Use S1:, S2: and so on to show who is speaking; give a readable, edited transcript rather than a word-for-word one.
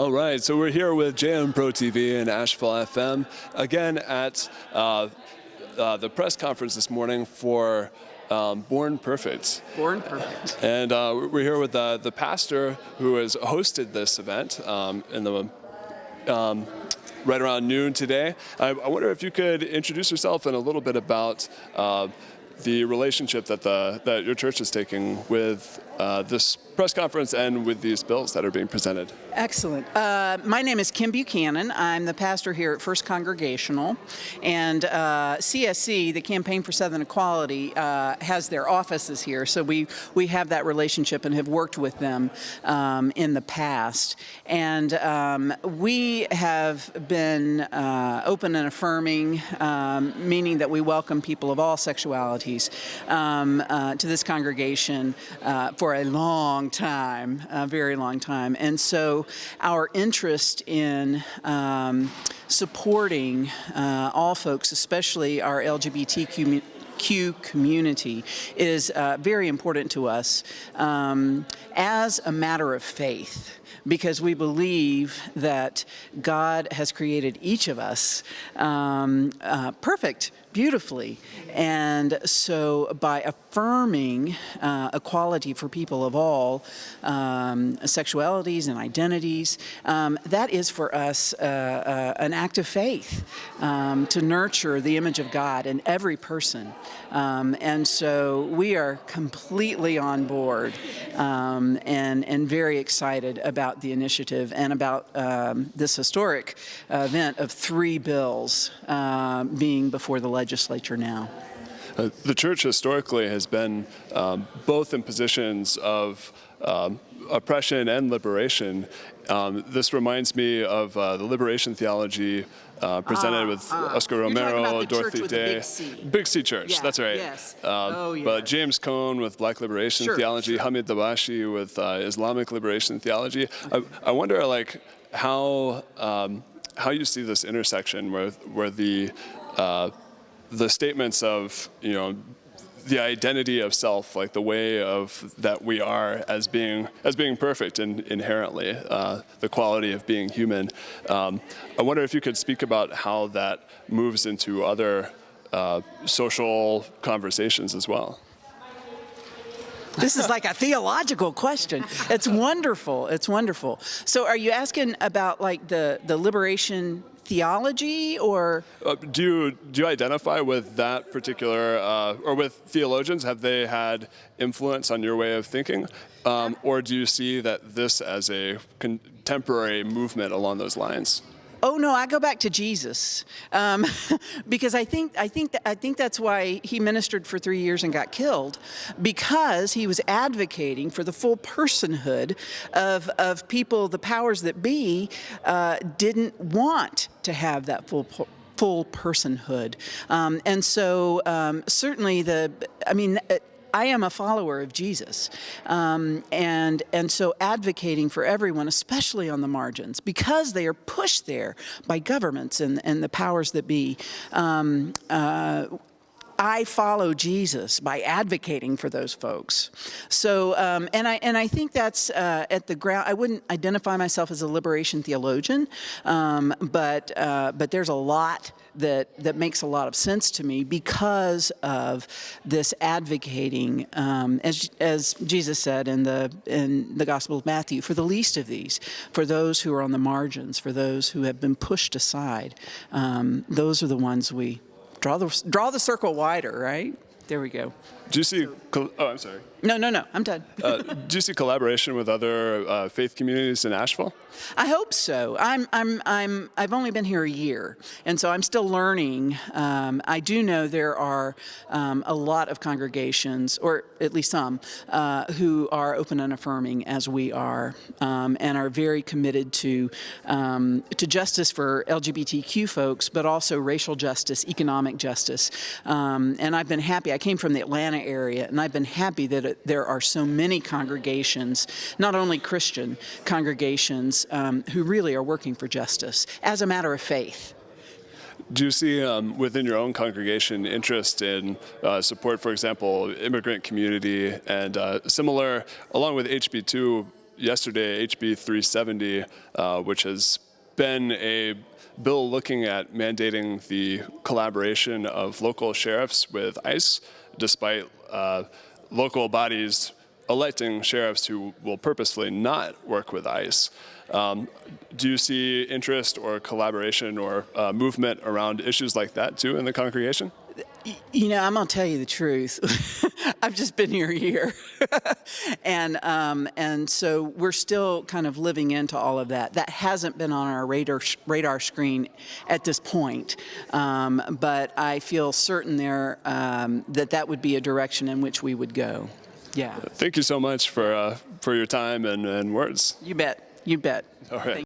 S1: All right, so we're here with JM Pro TV and Asheville FM, again at the press conference this morning for Born Perfect.
S2: Born Perfect.
S1: And we're here with the pastor who has hosted this event in the right around noon today. I wonder if you could introduce yourself and a little bit about the relationship that your church is taking with this press conference and with these bills that are being presented.
S2: Excellent. My name is Kim Buchanan. I'm the pastor here at First Congregational, and CSC, the Campaign for Southern Equality, has their offices here, so we have that relationship and have worked with them in the past. And we have been open and affirming, meaning that we welcome people of all sexualities to this congregation for a long time, a very long time. And so our interest in supporting all folks, especially our LGBTQ community, is very important to us as a matter of faith, because we believe that God has created each of us perfect, beautifully. And so by affirming equality for people of all sexualities and identities, that is for us an act of faith to nurture the image of God in every person. And so we are completely on board and very excited about the initiative and about this historic event of 3 bills being before the legislature now.
S1: The church historically has been both in positions of oppression and liberation. This reminds me of the liberation theology presented with Oscar Romero, Dorothy Day. Big C Church, yeah, that's right.
S2: Yes.
S1: Yes. But James Cone with Black liberation theology, Hamid Dabashi with Islamic liberation theology. I wonder, like, how you see this intersection where the statements of, you know, the identity of self, like the way of that we are as being perfect and inherently, the quality of being human. I wonder if you could speak about how that moves into other social conversations as well.
S2: This is like a theological question. It's wonderful. It's wonderful. So are you asking about like the liberation theology, or
S1: do you identify with that particular or with theologians? Have they had influence on your way of thinking, or do you see that this as a contemporary movement along those lines?
S2: Oh no, I go back to Jesus, because I think that's why he ministered for 3 years and got killed, because he was advocating for the full personhood of people. The powers that be didn't want to have that full personhood, and so certainly I am a follower of Jesus, and so advocating for everyone, especially on the margins, because they are pushed there by governments and the powers that be. I follow Jesus by advocating for those folks. So, and I think that's at the ground. I wouldn't identify myself as a liberation theologian, but there's a lot that makes a lot of sense to me because of this advocating, as Jesus said in the Gospel of Matthew, for the least of these, for those who are on the margins, for those who have been pushed aside. Those are the ones we draw the circle wider, right? There we go.
S1: Do you see? Oh, I'm sorry.
S2: No, I'm done.
S1: Do you see collaboration with other faith communities in Asheville?
S2: I hope so. I've only been here a year, and so I'm still learning. I do know there are a lot of congregations, or at least some, who are open and affirming as we are, and are very committed to justice for LGBTQ folks, but also racial justice, economic justice. And I've been happy. I came from the Atlanta area, and I've been happy that there are so many congregations, not only Christian congregations, who really are working for justice as a matter of faith.
S1: Do you see within your own congregation interest in support, for example, immigrant community and similar, along with HB2 yesterday HB 370, which has been a bill looking at mandating the collaboration of local sheriffs with ICE, despite local bodies electing sheriffs who will purposefully not work with ICE. Do you see interest or collaboration or movement around issues like that too in the congregation?
S2: You know, I'm gonna tell you the truth. I've just been here a year, and so we're still kind of living into all of that. That hasn't been on our radar screen at this point, but I feel certain there that would be a direction in which we would go. Yeah.
S1: Thank you so much for your time and words.
S2: You bet. You bet.
S1: All right.